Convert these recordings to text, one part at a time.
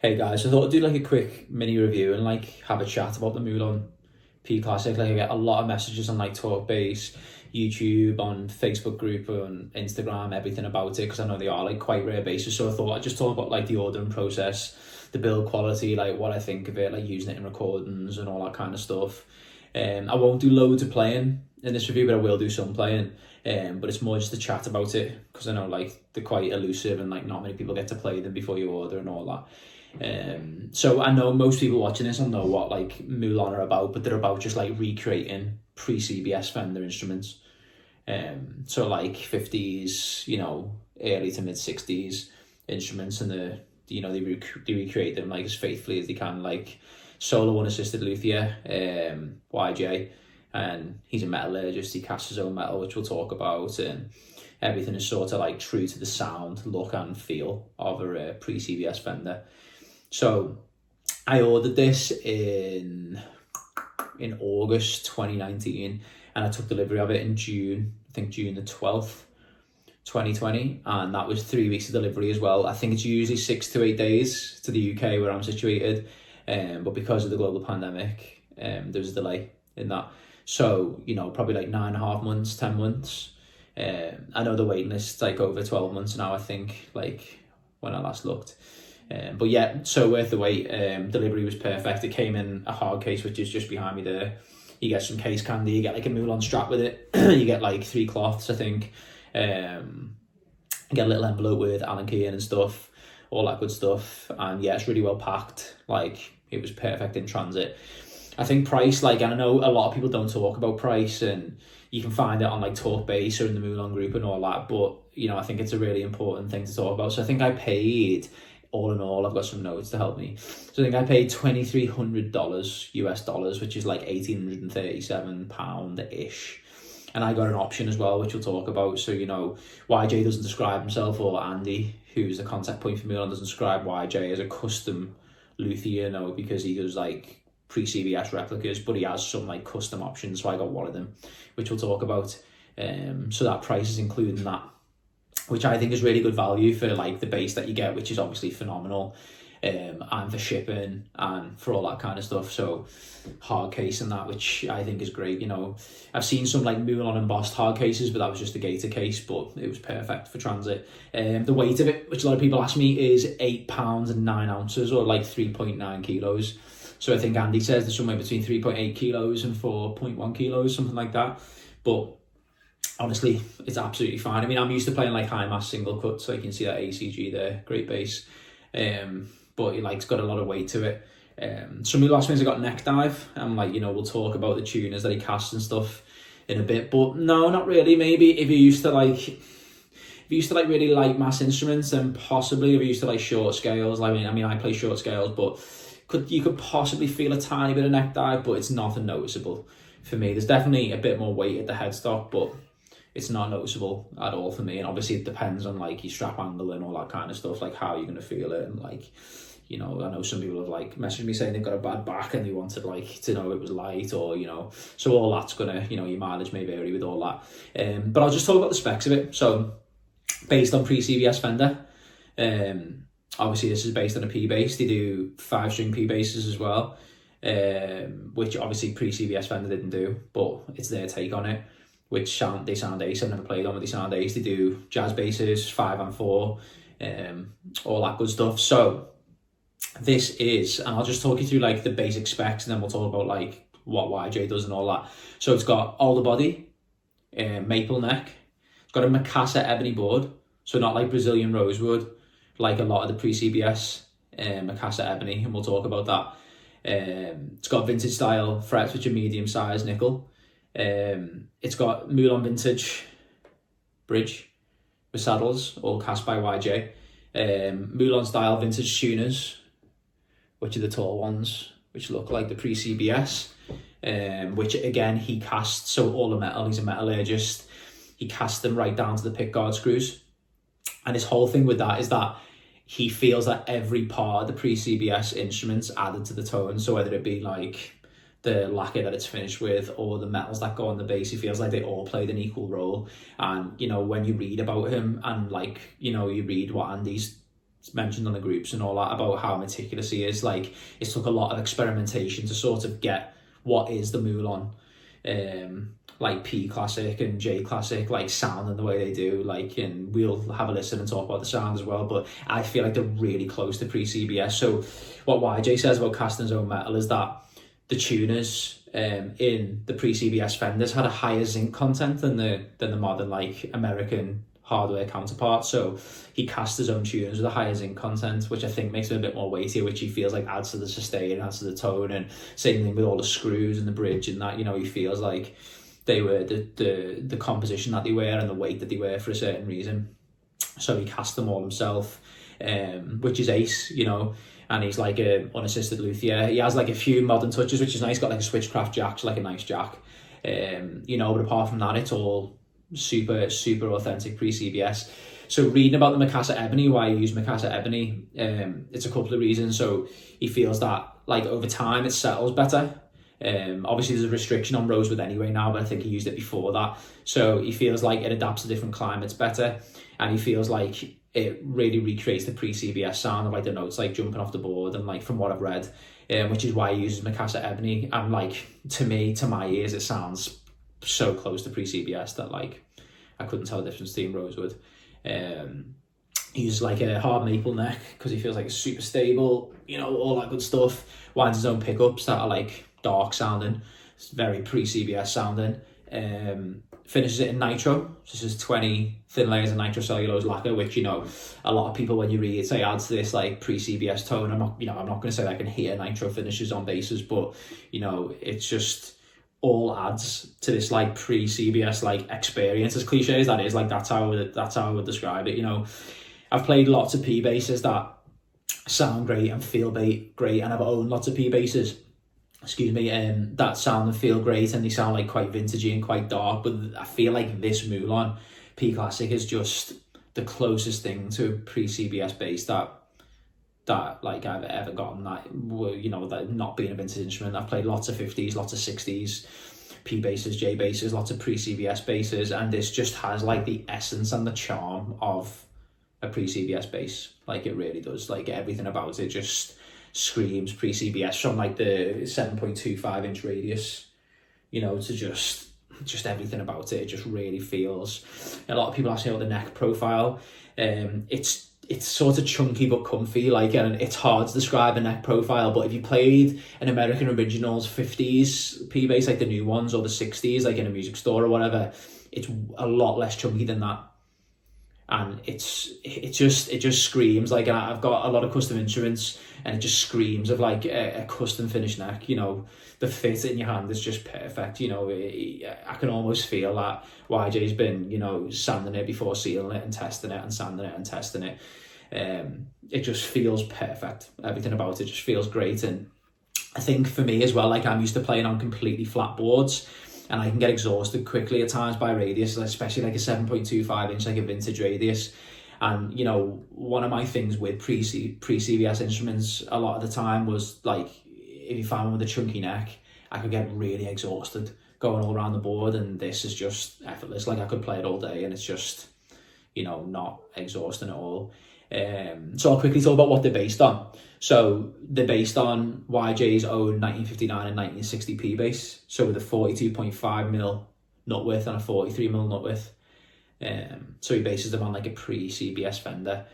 Hey guys, I thought I'd do like a quick mini review and like have a chat about the Moollon P Classic. Like I get a lot of messages on like Talkbase, YouTube, on Facebook group, on Instagram, everything about it because I know they are like quite rare bases. So I thought I'd just talk about like the ordering process, the build quality, like what I think of it, like using it in recordings and all that kind of stuff. I won't do loads of playing in this review, but I will do some playing. But it's more just to chat about it because I know like they're quite elusive and like not many people get to play them before you order and all that. So I know most people watching this will know what like Moollon are about, but they're about just like recreating pre-CBS Fender instruments. So like 50s, early to mid 60s instruments, and they recreate them like as faithfully as they can, like solo unassisted luthier, YJ, and he's a metallurgist. He casts his own metal, which we'll talk about, and everything is sort of like true to the sound, look and feel of a pre-CBS Fender. So I ordered this in August 2019, and I took delivery of it in June, I think June the 12th, 2020, and that was 3 weeks of delivery as well. I think it's usually 6 to 8 days to the UK where I'm situated, but because of the global pandemic, there was a delay in that. So, probably like 9.5 months, 10 months. I know the waiting list's like over 12 months now, I think, like when I last looked. But yeah, so worth the wait. Delivery was perfect. It came in a hard case, which is just behind me there. You get some case candy, you get like a Moollon strap with it. You get like 3 cloths, I think. You get a little envelope with Allen key in and stuff, all that good stuff. And yeah, it's really well packed. Like, it was perfect in transit. I think price, like, and I know a lot of people don't talk about price, and you can find it on like Talkbase or in the Moollon group and all that, but I think it's a really important thing to talk about. So I think I paid, all in all, I've got some notes to help me. So I think I paid $2,300 US dollars, which is like £1,837-ish. And I got an option as well, which we'll talk about. So, YJ doesn't describe himself, or Andy, who's the contact point for Moollon, doesn't describe YJ as a custom luthier, because he does like pre-CBS replicas, but he has some like custom options. So I got one of them, which we'll talk about. So that price is including that, which I think is really good value for like the base that you get, which is obviously phenomenal, and for shipping and for all that kind of stuff. So hard case and that, which I think is great. I've seen some like Moollon embossed hard cases, but that was just a gator case, but it was perfect for transit. The weight of it, which a lot of people ask me, is 8 pounds and 9 ounces, or like 3.9 kilos. So I think Andy says there's somewhere between 3.8 kilos and 4.1 kilos, something like that. But honestly, it's absolutely fine. I mean, I'm used to playing like high mass single cut, so you can see that ACG there, great bass. But it's got a lot of weight to it. Some of the last ones I got neck dive, and we'll talk about the tuners that he casts and stuff in a bit. But no, not really. Maybe if you're used to really light mass instruments, then possibly if you're used to like short scales. I mean, I play short scales, but you could possibly feel a tiny bit of neck dive, but it's nothing noticeable for me. There's definitely a bit more weight at the headstock, but it's not noticeable at all for me. And obviously it depends on like your strap angle and all that kind of stuff, like how you're going to feel it. And like, I know some people have like messaged me saying they've got a bad back and they wanted like to know it was light, or, so all that's gonna, your mileage may vary with all that. But I'll just talk about the specs of it. So based on pre-CBS Fender, obviously this is based on a P bass. They do 5-string P basses as well, which obviously pre-CBS Fender didn't do, but it's their take on it, which they sound ace. I've never played on, but they sound ace. They do jazz basses, 5 and 4, all that good stuff. So this is, and I'll just talk you through like the basic specs, and then we'll talk about like what YJ does and all that. So it's got alder body, maple neck. It's got a Mikasa ebony board, so not like Brazilian rosewood, like a lot of the pre-CBS Mikasa ebony, and we'll talk about that. It's got vintage style frets, which are medium size nickel. It's got Moollon vintage bridge with saddles, all cast by YJ. Moollon style vintage tuners, which are the tall ones, which look like the pre-CBS, which again he casts. So all the metal, he's a metallurgist, he casts them right down to the pickguard screws. And his whole thing with that is that he feels that every part of the pre-CBS instruments added to the tone. So whether it be like the lacquer that it's finished with or the metals that go on the bass, he feels like they all played an equal role. And when you read about him and you read what Andy's mentioned on the groups and all that about how meticulous he is. Like, it took a lot of experimentation to sort of get what is the Moollon like P Classic and J Classic like sound and the way they do, like, and we'll have a listen and talk about the sound as well, but I feel like they're really close to pre-CBS. So what YJ says about casting his own metal is that the tuners in the pre-CBS Fenders had a higher zinc content than the modern like American hardware counterpart, so he cast his own tuners with a higher zinc content, which I think makes it a bit more weightier, which he feels like adds to the sustain, adds to the tone. And same thing with all the screws and the bridge and that, you know, he feels like they were the composition that they were and the weight that they were for a certain reason. So he cast them all himself, which is ace, you know. And he's like an unassisted luthier. He has like a few modern touches, which is nice. Got like a switchcraft jack, so like a nice jack, you know. But apart from that, it's all super authentic pre-CBS. So reading about the Mikasa Ebony, why he used Mikasa Ebony, it's a couple of reasons. So he feels that like over time it settles better. Obviously there's a restriction on rosewood anyway now, but I think he used it before that. So he feels like it adapts to different climates better, and he feels like it really recreates the pre-CBS sound of like the notes like jumping off the board, and like from what I've read, which is why he uses Mikasa Ebony. And like to my ears, it sounds so close to pre-CBS that like I couldn't tell the difference between rosewood. He uses like a hard maple neck because he feels like it's super stable, you know, all that good stuff. Winds his own pickups that are like dark sounding, it's very pre-CBS sounding. Finishes it in nitro. This is 20 thin layers of nitrocellulose lacquer, which, you know, a lot of people when you read it say adds to this like pre-CBS tone. I'm not going to say that I can hear nitro finishes on basses, but you know, it's just all adds to this like pre-CBS like experience. As cliche as that is, like that's how I would describe it. You know, I've played lots of P basses that sound great and feel great, and I've owned lots of P basses, that sound and feel great, and they sound like quite vintagey and quite dark. But I feel like this Moollon P Classic is just the closest thing to a pre-CBS bass that like I've ever gotten, that, you know, that not being a vintage instrument. I've played lots of 50s, lots of 60s P basses, J basses, lots of pre-CBS basses, and this just has like the essence and the charm of a pre-CBS bass. Like it really does. Like everything about it just screams pre-CBS, from like the 7.25 inch radius, you know, to just everything about it. It just really feels. A lot of people ask me about the neck profile. It's sort of chunky but comfy, like, and it's hard to describe a neck profile, but if you played an American Originals 50s P bass, like the new ones, or the 60s, like in a music store or whatever, it's a lot less chunky than that. And it just screams like, I've got a lot of custom instruments, and it just screams of like a custom finished neck. You know, the fit in your hand is just perfect. You know, I can almost feel that YJ's been, you know, sanding it before sealing it and testing it and sanding it and testing it. It just feels perfect. Everything about it just feels great. And I think for me as well, like I'm used to playing on completely flat boards, and I can get exhausted quickly at times by radius, especially like a 7.25 inch, like a vintage radius. And, you know, one of my things with pre-CBS instruments a lot of the time was like, if you find one with a chunky neck, I could get really exhausted going all around the board, and this is just effortless. Like I could play it all day and it's just, you know, not exhausting at all. So I'll quickly talk about what they're based on. So they're based on YJ's own 1959 and 1960 P bass. So with a 42.5mm nut width and a 43mm nut width. So he bases them on like a pre-CBS Fender,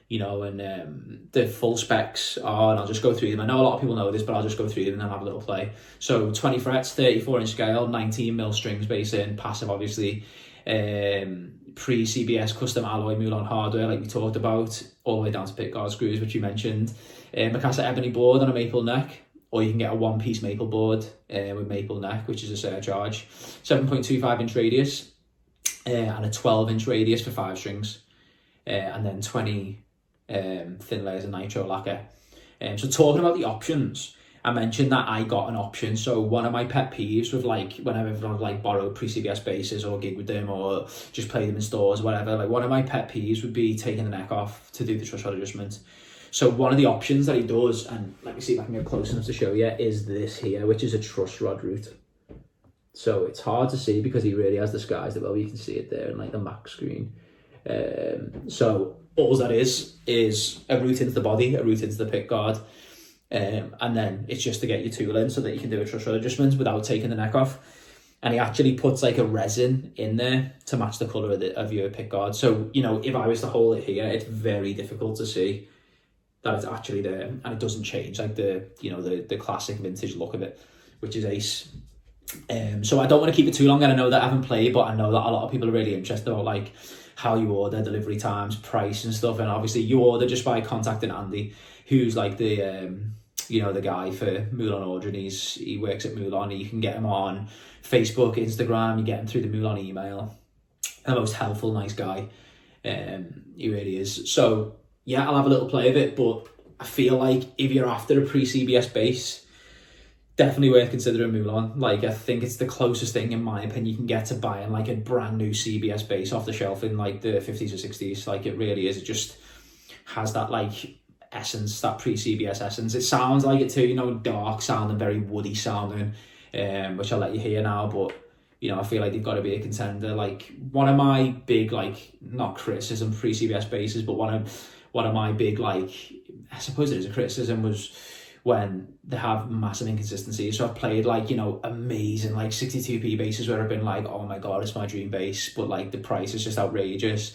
you know, and the full specs are, and I'll just go through them. I know a lot of people know this, but I'll just go through them and then have a little play. So 20 frets, 34 inch scale, 19mm strings bass in, passive obviously, pre-CBS custom alloy Moollon hardware like we talked about, all the way down to pickguard screws, which you mentioned. Mikasa Ebony board on a maple neck, or you can get a one-piece maple board with maple neck, which is a surcharge. 7.25 inch radius, and a 12 inch radius for 5 strings, and then 20 thin layers of nitro lacquer. So talking about the options, I mentioned that I got an option. So one of my pet peeves with like, whenever I've like borrowed pre-CBS basses or gig with them or just play them in stores, whatever, like one of my pet peeves would be taking the neck off to do the truss rod adjustment. So one of the options that he does, and let me see if I can get close enough to show you, is this here, which is a truss rod route. So it's hard to see because he really has disguised it well. You can see it there in like the Mac screen. So all that is a route into the body, a route into the pick guard. And then it's just to get your tool in so that you can do a truss rod adjustment without taking the neck off. And he actually puts like a resin in there to match the colour of your pick guard. So, you know, if I was to hold it here, it's very difficult to see that it's actually there, and it doesn't change like the, you know, the classic vintage look of it, which is ace. So I don't want to keep it too long, and I know that I haven't played, but I know that a lot of people are really interested about like how you order, delivery times, price and stuff. And obviously you order just by contacting Andy, who's like the you know, the guy for Moollon Order, and he works at Moollon. You can get him on Facebook, Instagram, you get him through the Moollon email. The most helpful, nice guy. He really is. So yeah, I'll have a little play of it, but I feel like if you're after a pre-CBS base, definitely worth considering Moollon. Like, I think it's the closest thing, in my opinion, you can get to buying like a brand new CBS base off the shelf in like the 50s or 60s. Like, it really is. It just has that like essence, that pre-CBS essence. It sounds like it too, you know, dark sounding, very woody sounding, which I'll let you hear now. But, you know, I feel like they've got to be a contender. Like, one of my big, like, not criticism pre-CBS bases, but one of my big, like, I suppose it is a criticism, was when they have massive inconsistencies. So I've played like, you know, amazing like 62p bases where I've been like, oh my god, it's my dream base, but like the price is just outrageous.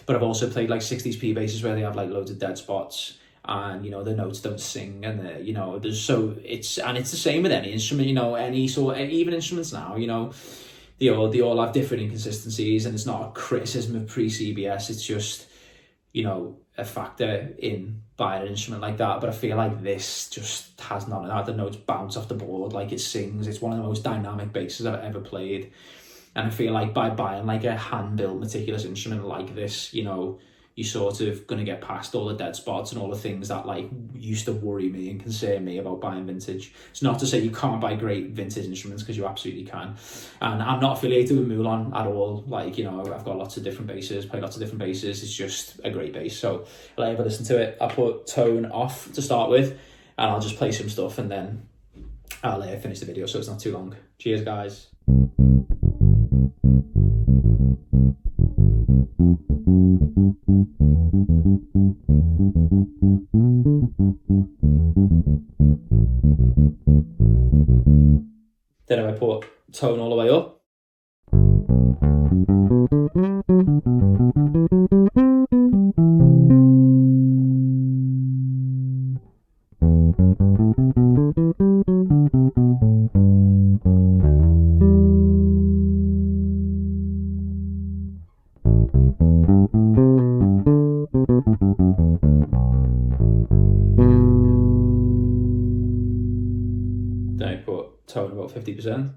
But I've also played like 60p bases where they have like loads of dead spots, and, you know, the notes don't sing, and you know, it's the same with any instrument, you know, even instruments now, you know, they all have different inconsistencies, and it's not a criticism of pre-CBS, it's just, you know, a factor in buying an instrument like that. But I feel like this just has none of that. The notes bounce off the board, like it sings. It's one of the most dynamic basses I've ever played. And I feel like by buying like a hand-built meticulous instrument like this, you know, you're sort of going to get past all the dead spots and all the things that like used to worry me and concern me about buying vintage. It's not to say you can't buy great vintage instruments, because you absolutely can. And I'm not affiliated with Moollon at all. Like, you know, I've got lots of different basses, play lots of different basses. It's just a great bass. So I'll have a listen to it. I'll put tone off to start with, and I'll just play some stuff, and then I'll finish the video so it's not too long. Cheers, guys. Then if I put tone all the way up, then I put tone about 50%.